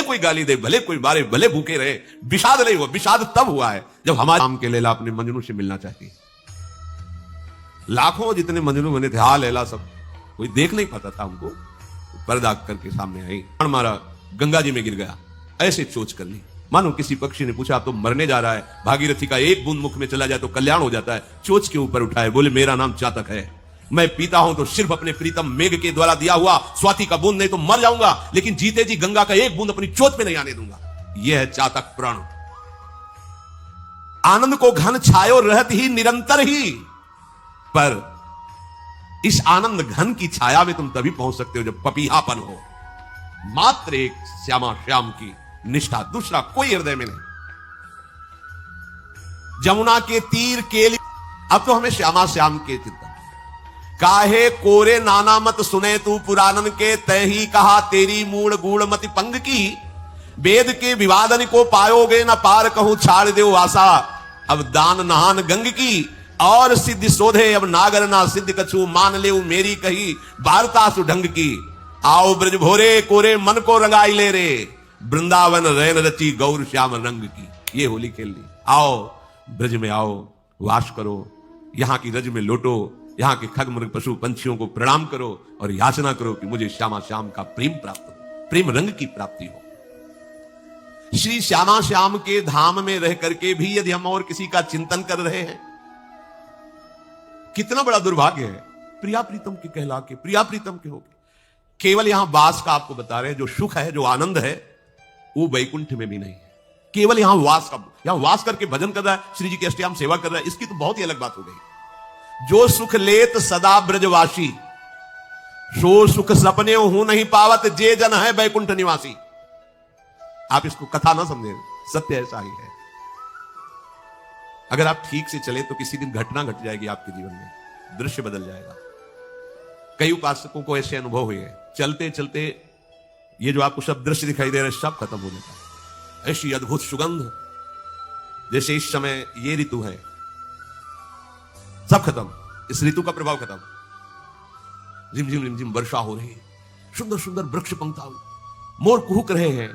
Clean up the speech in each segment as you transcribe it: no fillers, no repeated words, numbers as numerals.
कोई गाली दे, भले कोई मारे, भले भूखे रहे, विषाद नहीं हुआ। विषाद तब हुआ है जब हमारे नाम के लैला अपने मजनू से मिलना चाहती है। लाखों जितने मजनू बने थे, हाल लैला सब, कोई देख नहीं पाता था हमको। पर्दा करके सामने आई, मारा, गंगा जी में गिर गया, ऐसे चोच कर ली। मानो किसी पक्षी ने पूछा, अब तो मरने जा रहा है, भागीरथी का एक बूंद मुख में चला जाए तो कल्याण हो जाता है। चोच के ऊपर उठाए, बोले मेरा नाम चातक है, मैं पीता हूं तो सिर्फ अपने प्रीतम मेघ के द्वारा दिया हुआ स्वाति का बूंद, नहीं तो मर जाऊंगा, लेकिन जीते जी गंगा का एक बूंद अपनी चोच पे नहीं आने दूंगा। यह है चातक प्रण। आनंद को घन छायो रहत ही निरंतर ही, पर इस आनंद घन की छाया में तुम तभी पहुंच सकते हो जब पपीहापन हो। मात्र एक श्यामा श्याम की निष्ठा, दूसरा कोई हृदय में नहीं। जमुना के तीर के लिए अब तो हमें श्यामा श्याम के चिंतन। काहे कोरे नाना मत सुने तू पुराणन के, तय ही कहा तेरी मूड गूढ़ मति पंग की। वेद के विवादन को पायोगे न पार, कहूं छाड़ दो आशा अब दान नहान गंग की। और सिद्ध शोधे अब नागर ना सिद्ध कछु, मान ले मेरी कही वार्ता सुढंग की। आओ ब्रज भोरे कोरे मन को रंगाई ले रे, वृंदावन रैन रची गौर श्याम रंग की। ये होली खेल ली। आओ ब्रज में आओ, वास करो, यहां की रज में लोटो, यहां के खग मृग पशु पंछियों को प्रणाम करो और याचना करो कि मुझे श्यामा श्याम का प्रेम प्राप्त हो, प्रेम रंग की प्राप्ति हो। श्री श्यामा श्याम के धाम में रह करके भी यदि हम और किसी का चिंतन कर रहे हैं, कितना बड़ा दुर्भाग्य है। प्रिया प्रीतम के कहला के, प्रिया प्रीतम के होके केवल यहां वास का आपको बता रहे हैं। जो सुख है, जो आनंद है, वो वैकुंठ में भी नहीं है। केवल यहां वास का, यहां वास करके भजन कर रहा है, श्री जी की अष्टयाम सेवा कर रहा है, इसकी तो बहुत ही अलग बात हो गई। जो सुख लेत सदा ब्रजवासी, सो सुख सपने हूं नहीं पावत, जे जन है वैकुंठ निवासी। आप इसको कथा ना समझे, सत्य ऐसा ही है। अगर आप ठीक से चले तो किसी दिन घटना घट जाएगी आपके जीवन में, दृश्य बदल जाएगा। कई उपासकों को ऐसे अनुभव हुए हैं, चलते चलते ये जो आपको सब दृश्य दिखाई दे रहा है, सब खत्म हो जाता है। ऐसी अद्भुत सुगंध, जैसे इस समय ये ऋतु है, सब खत्म, इस ऋतु का प्रभाव खत्म। रिमझिम रिमझिम वर्षा हो रही है, सुंदर सुंदर वृक्ष पंक्ता, मोर कुहुक रहे हैं,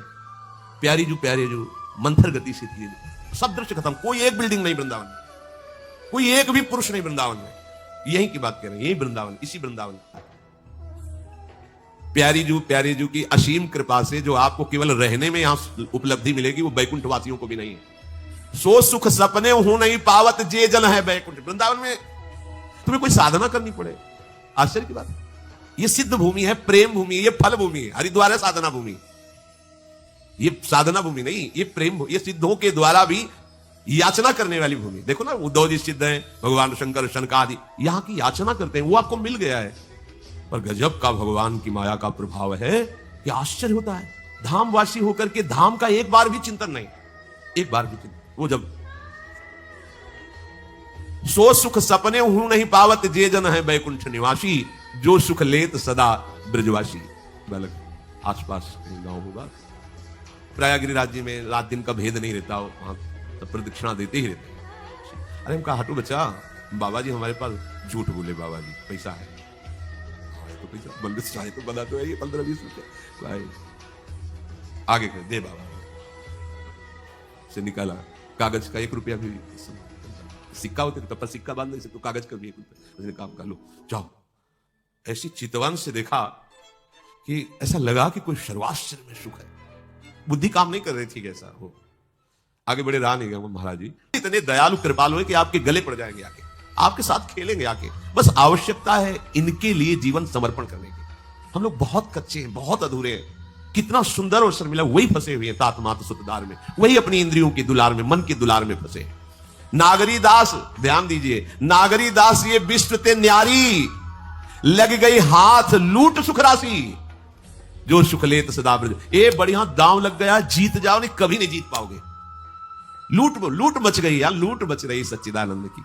प्यारी जो मंथर गति से थी, सब दृश्य खत्म। कोई एक बिल्डिंग नहीं वृंदावन में, कोई एक भी पुरुष नहीं वृंदावन में। यही की बात कर रहे हैं, यही वृंदावन, इसी वृंदावन। प्यारी जू की असीम कृपा से जो आपको केवल रहने में यहां उपलब्धि मिलेगी, वो वैकुंठ वासियों को भी नहीं है। सो सुख सपने हूं नहीं पावत, जे जन है वैकुंठ। वृंदावन में तुम्हें कोई साधना करनी पड़े, आश्चर्य की बात। ये सिद्ध भूमि है, प्रेम भूमि, ये फल भूमि है। हरिद्वार है साधना भूमि, ये साधना भूमि नहीं, ये प्रेम, ये सिद्धों के द्वारा भी याचना करने वाली भूमि। देखो ना, उद्धव जी सिद्ध हैं, भगवान शंकर शनकादि यहां की याचना करते हैं, वो आपको मिल गया है। पर गजब का भगवान की माया का प्रभाव है कि आश्चर्य होता है। धामवासी होकर के धाम का एक बार भी चिंतन नहीं, एक बार भी चिंतन। वो जब सो सुख सपने हूं नहीं पावत, जे जन है वैकुंठ निवासी, जो सुख लेत सदा ब्रजवासी। बालक आसपास गांव होगा, प्रयागगिरी राज्य में रात दिन का भेद नहीं रहता, वहां तो प्रदक्षिणा देते ही रहते। अरे हम कहा, हटो बच्चा, बाबा जी हमारे पास झूठ बोले, बाबा जी पैसा है तो पैसा बंदिश चाहे तो बना तो है, ये 15-20 रुपए आगे कर दे। बाबा से निकाला कागज का 1 रुपया भी, सिक्का होते तब पर सिक्का बांधने से तो कागज का भी 1 रुपया। उसने काम कर लो, जाओ। ऐसी चितवन से देखा कि ऐसा लगा कि कोई सर्वाश्चर्य में सुख है। बुद्धि काम नहीं कर रही थी कैसा हो, आगे बड़े रहा नहीं गए वो महाराज जी। इतने दयालु कृपालु है कि आपके गले पड़ जाएंगे, आके आपके साथ खेलेंगे आके। बस आवश्यकता है इनके लिए जीवन समर्पण करने की। हम लोग बहुत कच्चे हैं, बहुत अधूरे हैं। कितना सुंदर अवसर मिला, वही फंसे हुए हैं तात मात सुतदार में, वही अपनी इंद्रियों के दुलार में, मन के दुलार में फंसे। नागरी दास, ध्यान दीजिए, नागरी दास ये विश्व ते न्यारी, लग गई हाथ लूट सुख राशि, जो सुख लेत सदा ब्रज। ए बढ़िया दांव लग गया, जीत जाओ, नहीं कभी नहीं जीत पाओगे। लूट मच गई यार, लूट मच रही सच्चिदानंद की।